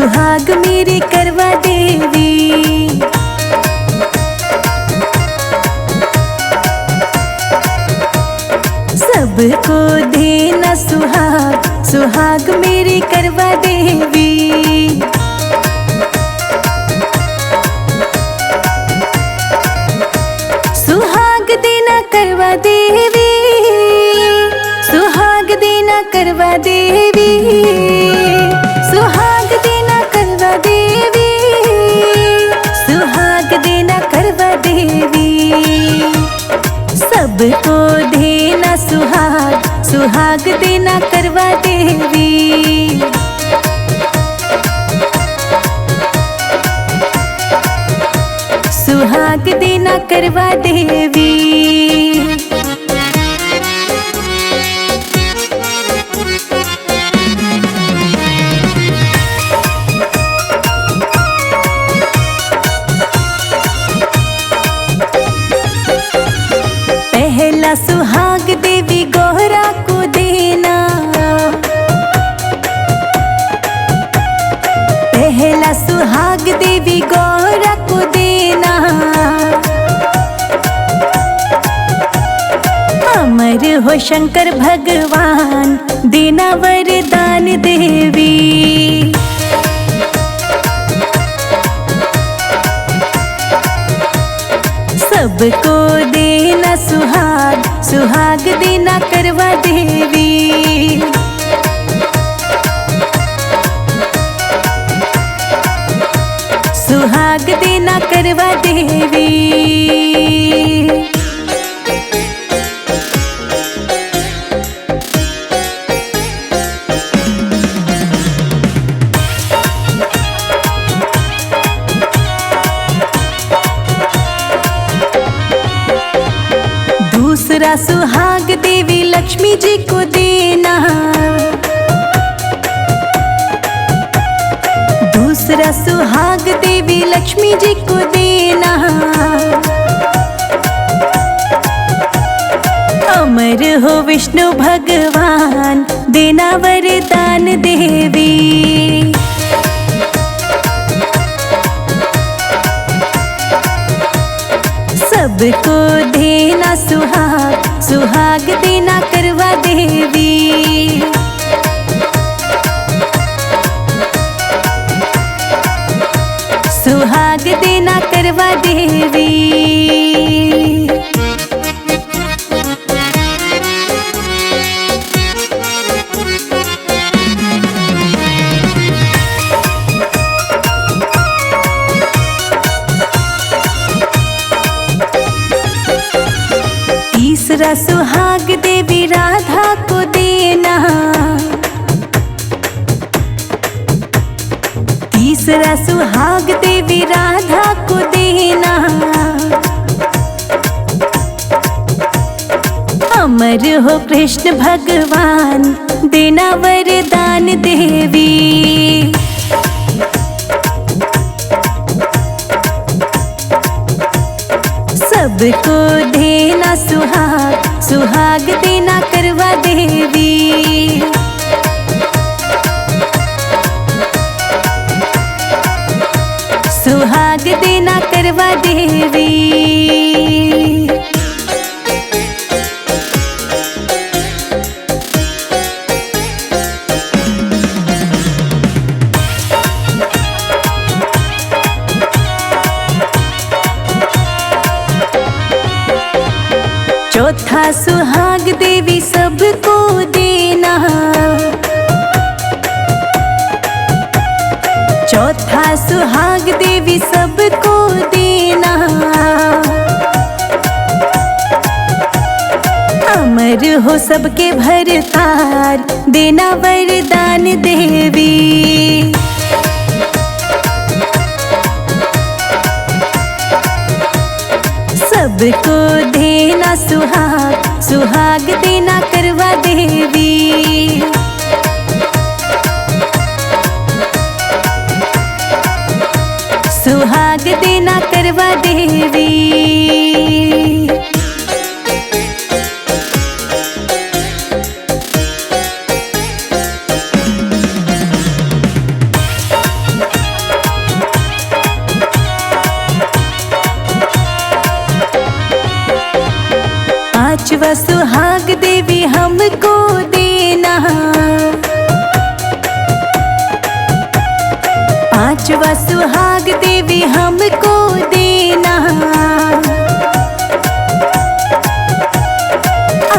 सुहाग मेरी करवा देवी। सबको देना सुहाग, सुहाग मेरी करवा देवी। सुहाग देना करवा देवी, सुहाग देना करवा देवी, सुहाग देना करवा देवी, सुहाग देना करवा देवी। सबको देना सुहाग, सुहाग देना करवा देवी। सुहाग देना करवा देवी। पहला सुहाग देवी गौरा को देना, पहला सुहाग देवी गौरा को देना। अमर हो शंकर भगवान देना वरदान देवी। सबको देना सुहाग, सुहाग देना करवा देवी। सुहाग देना करवा देवी। दूसरा सुहाग देवी लक्ष्मी जी को देना, दूसरा सुहाग देवी लक्ष्मी जी को देना। अमर हो विष्णु भगवान देना वरदान देवी। सबको देना सुहाग, सुहाग देना करवा देवी। सुहाग देना करवा देवी। तीसरा सुहाग देवी राधा को देना, तीसरा सुहाग देवी राधा को देना। अमर हो कृष्ण भगवान देना वरदान देवी। सबको देना सुहाग, सुहाग देना करवा देवी। सुहाग देना करवा देवी। चौथा सुहाग देवी सबको देना, चौथा सुहाग देवी सबको देना। अमर हो सबके भरतार देना वरदान देवी। सबको देना सुहाग, सुहाग देना करवा देवी। सुहाग देना करवा देवी। पांचवा सुहाग देवी हमको देना, पांचवा सुहाग देवी हमको देना।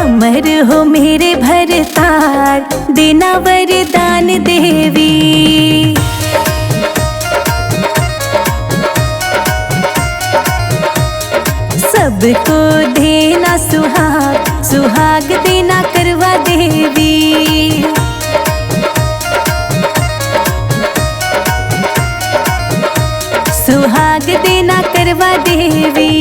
अमर हो मेरे भरतार देना वरदान देवी। सबको देना सुहाग, सुहाग देना करवा देवी। सुहाग देना करवा देवी।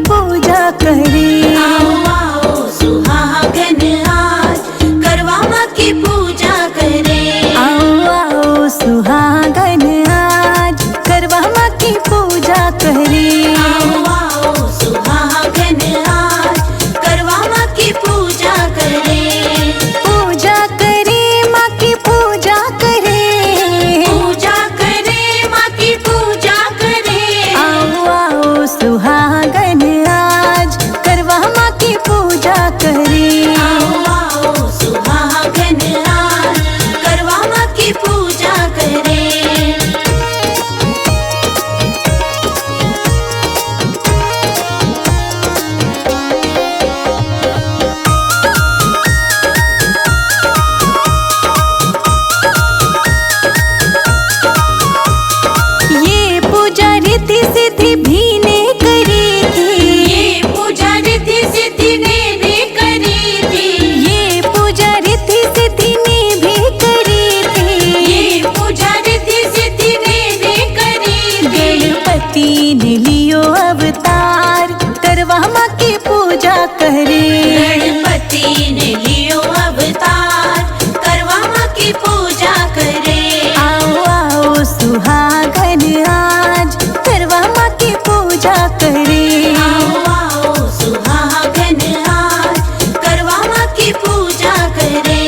पूजा करे, आओ आओ सुहागन आज करवा माँ की पूजा करे। आओ आओ सुहागन आज करवा माँ की पूजा करे। आओ आओ सुहागन आज करवा माँ की पूजा करे। पूजा करे माँ की पूजा करे, पूजा करे माँ की पूजा करे। आओ आओ सुहागन आज करवा माँ की पूजा करे। आओ आओ सुहागन आज करवा माँ की पूजा करे। ये पूजा रीति सिद्धि भी ने करी थी, ये पूजा रिद्धि सिद्धि ने करी थी। ये पूजा रीति सिद्धि ने भी करी थी। ये पूजा रिद्धि सिद्धि ने करी थी। गणपति ने लियो अवतार करवा माँ की पूजा करे। गणपति ने लियो अवतार करवा माँ की पूजा करे। आओ आओ सुहागन आज करवा माँ की पूजा करे। आओ आओ सुहागन आज करवा माँ की पूजा करे।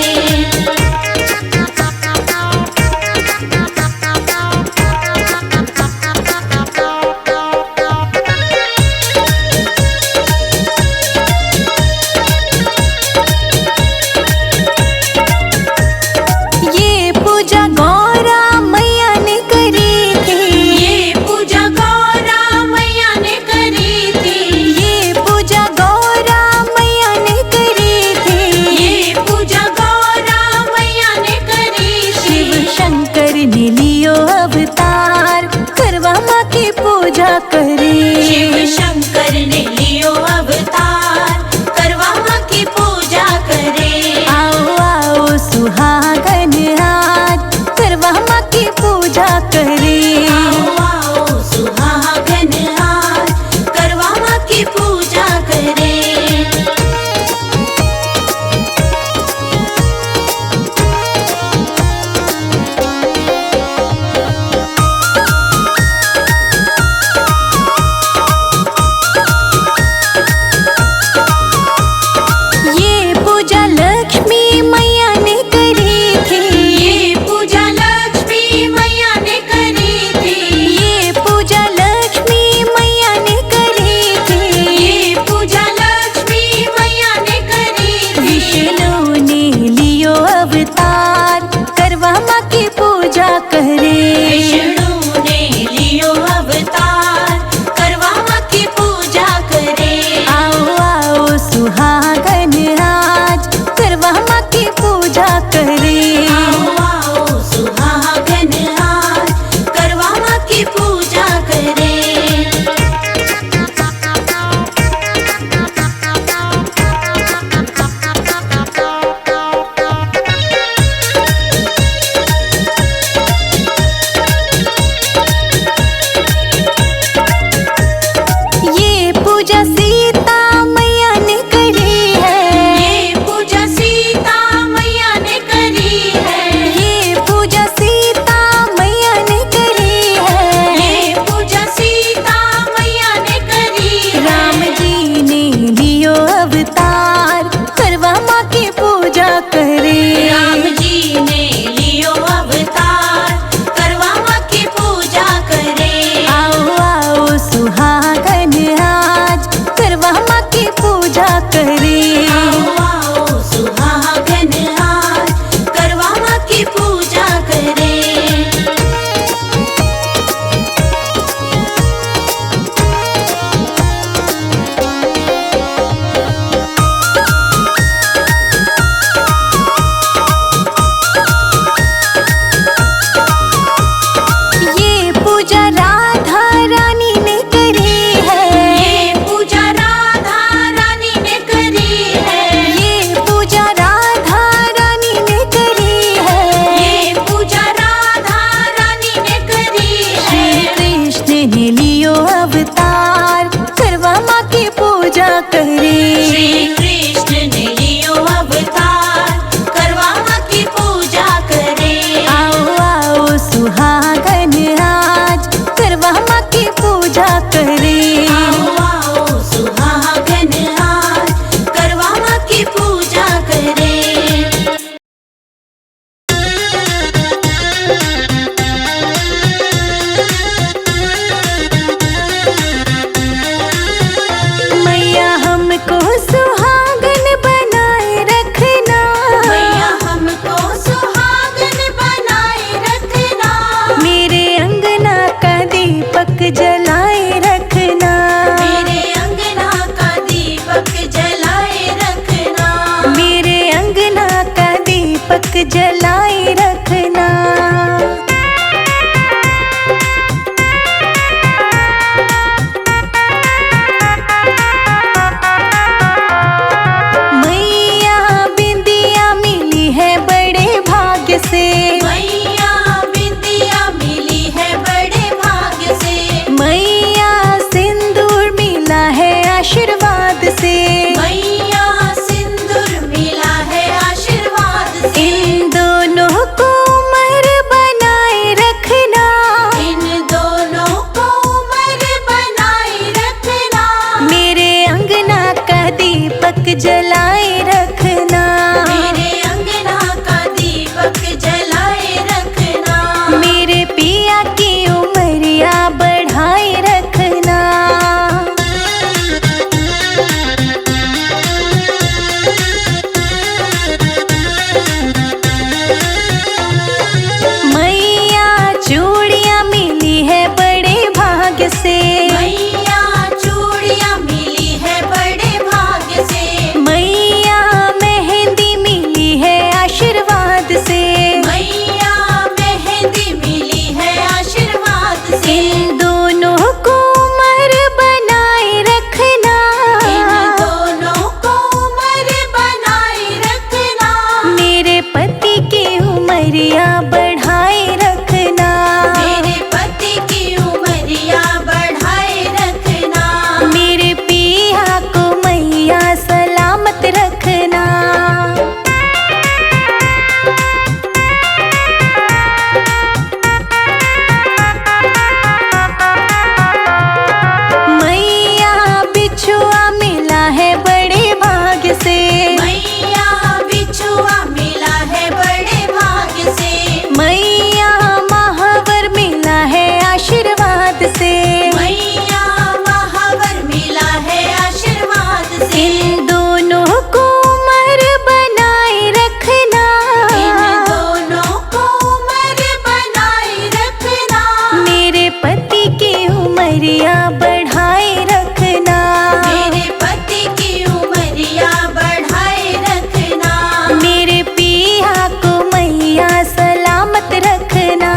जलाए रखना, मेरे अंगना का दीपक जलाए रखना, मेरे पिया की उमरिया बढ़ाए रखना। मैया चूड़ियाँ मिली है बड़े भाग्य से, मैया चूड़ियाँ मिली है बड़े भाग्य से, मैया मेहंदी मिली है आशीर्वाद से, मैया मेहंदी मिली है आशीर्वाद से। इन दोनों को उमर बनाए रखना, इन दोनों को उमर बनाए रखना, मेरे पति की उमरिया बढ़ाए रखना, मेरे पति की उमरिया बढ़ाए रखना, मेरे पिया को मैया सलामत रखना। मैया बिछुआ मिला है बड़े भाग्य से, मैया बिछुआ मिला है बड़े भाग्य से, मैया महावर मिला है आशीर्वाद से, मैया महावर मिला है आशीर्वाद से। इन दोनों को उमर बनाए रखना, इन दोनों को उमर बनाए रखना, मेरे पति की उमरिया बढ़ाए रखना, मेरे पति की उमरिया बढ़ाए रखना, मेरे पिया को मैया सलामत रखना।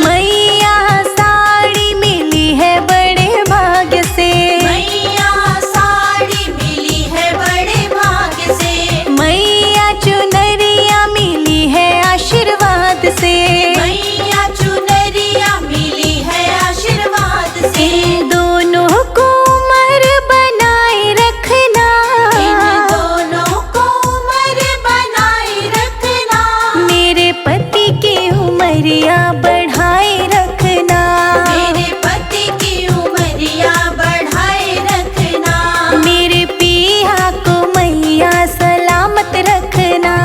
मैया साड़ी मिली है बड़े भाग्य से, मैया साड़ी मिली है बड़े भाग्य से, मैया चुनरिया मिली है आशीर्वाद से, मैया चुनरिया मिली है आशीर्वाद से। इन दोनों को उमर बनाए रखना, इन दोनों को उमर बनाए रखना, मेरे पति की उमरिया बढ़ाए रखना, मेरे पति की उमरिया बढ़ाए रखना, मेरे पिया को मैया सलामत रखना।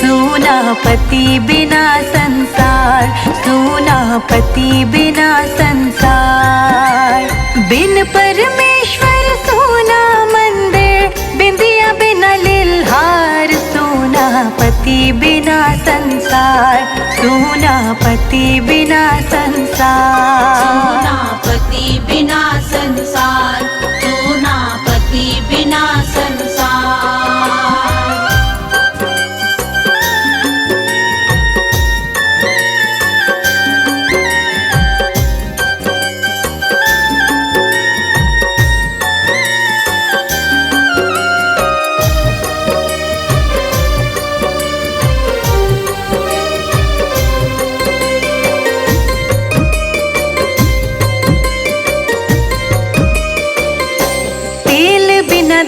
सूना पति बिना संसार, सूना पति बिना संसार, बिन परमेश्वर सूना मंदिर, बिंदिया बिना लिलहार, सूना पति बिना संसार, सूना पति बिना संसार। सोनापति बिना संसार, सोनापति बिना संसार।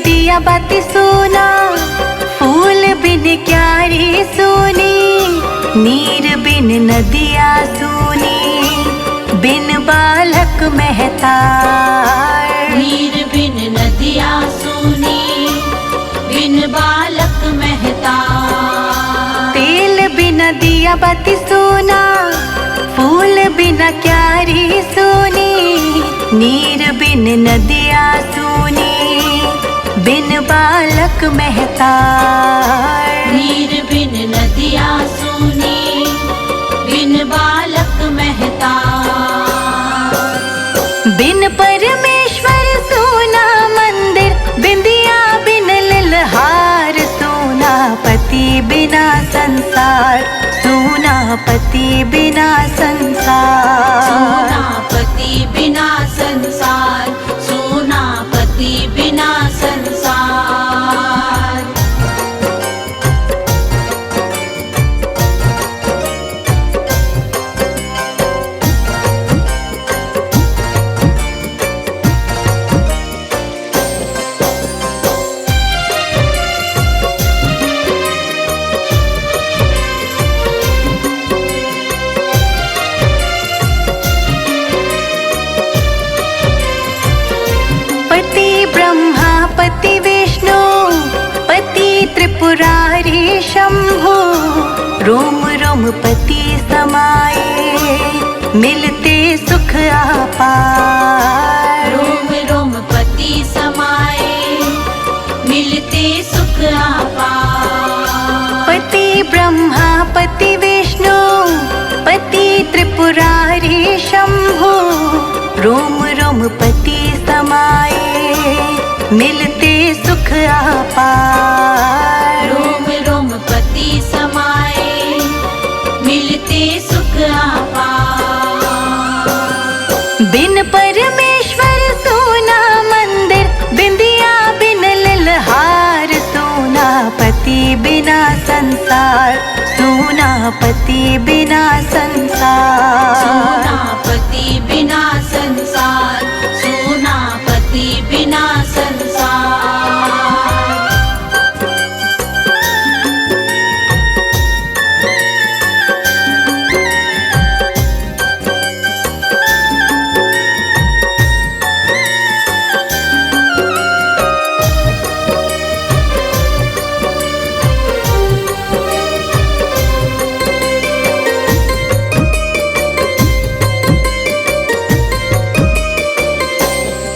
दिया बाती सोना, फूल बिन क्यारी सोनी, नीर बिन नदिया सोनी, बिन बालक महतार। नीर बिन नदिया सोनी, बिन बालक महतार। तेल बिना दिया बाती सोना, फूल बिना क्यारी सोनी, नीर बिन नदिया सोनी, बिन बालक महतार। नीर बिन नदिया सोनी, बिन बालक महतार। बिन परमेश्वर सोना मंदिर, बिंदिया बिन लिलहार, सोना पति बिना संसार, सोना पति बिना संसार, सोना पति बिना संसार, सोना पति बिना संसार। पति ब्रह्मा पति विष्णु, पति त्रिपुरारी शंभु, रोम रोम पति समाए, मिलते सुख अपार। रोम रोम पति समाए, मिलते सुख अपार। पति ब्रह्मा पति विष्णु, पति त्रिपुरारी शंभु, रोम रोम पति समाए, मिलते सुख अपार। रोम रोम पति समाए, मिलते सुख अपार। बिन परमेश्वर सोना मंदिर, बिंदिया बिन लिलहार, सोना पति बिना संसार, सोना पति बिना संसार, सोना पति बिना संसार, सोना पति बिना संसार।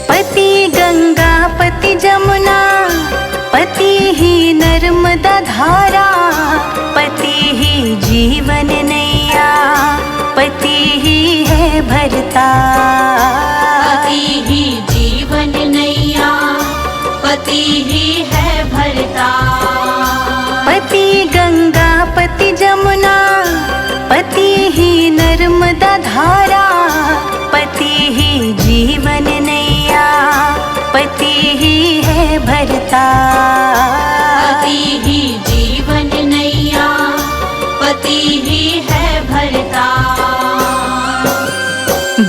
पति गंगा पति जमुना, पति ही नर्मदा धारा, पति ही जीवन नैया, पति ही है भरता। पति ही जीवन नैया, पति ही है भरता। पति गंगा पति जमुना, पति ही नर्मदा धारा, पति ही जीवन नैया, पति ही है भरता। पति ही जीवन नैया, पति ही है भरता।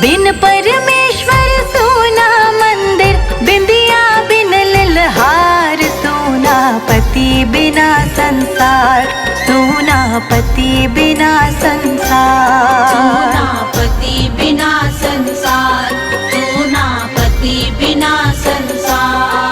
बिन परमेश्वर सोना मंदिर, बिंदिया बिन लिलहार, सोना पति बिना संसार, सोना पति बिना संसार, सोना पति बिना संसार, सोना पति बिना संसार।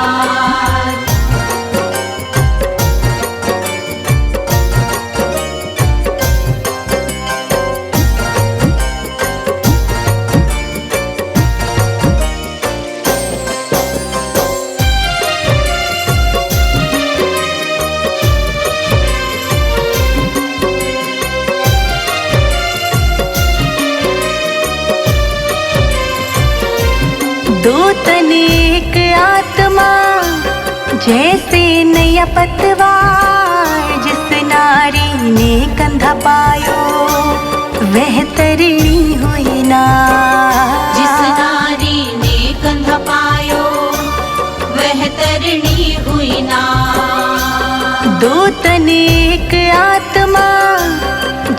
दो तन एक आत्मा, जैसे नया पतवार, जिस नारी ने कंधा पायो, वह तरिणी हुई ना। जिस नारी ने कंधा पायो, वह तरिणी हुई ना। दो तन एक आत्मा,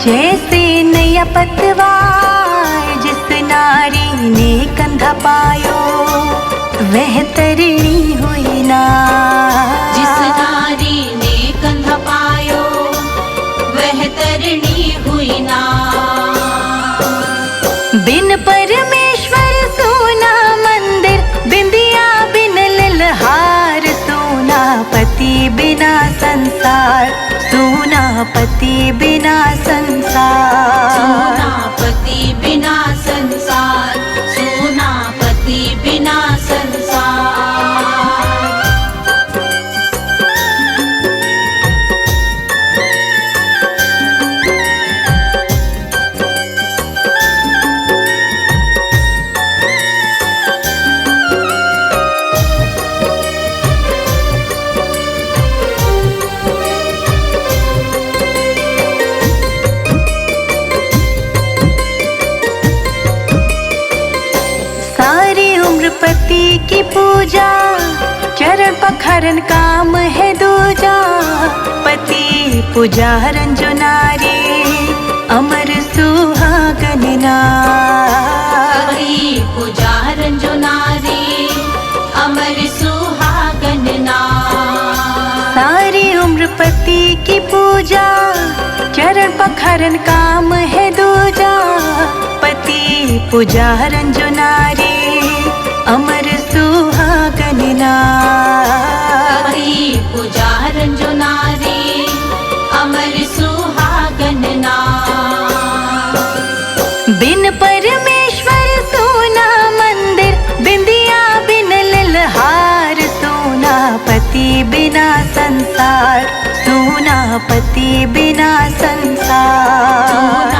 जैसे नया पतवार, जिस नारी ने कंधा पायो, वह तरिणी हुई ना। जिस नारी ने कंधा पायो, वह तरिणी हुई ना। बिन परमेश्वर सोना मंदिर, बिंदिया बिन लिलहार, सोना पति बिना संसार, सोना पति बिना संसार, सोना पति बिना संसार, सोना पति बिना संसार। पखरन काम है दूजा, पति पूजा रंजो नारी, अमर सुहागन नार। पति पूजा रंजो नारी, अमर सुहागन नार। सारी उम्र पति की पूजा, चरण पखरन काम है दूजा, पति पूजा रंजो नारी, अमर सुहागन नार। पति पूजा रंजो नारी, अमर सुहागन नार। बिन परमेश्वर सोना मंदिर, बिंदिया बिन ललहार, सोना पति बिना संसार, सोना पति बिना संसार।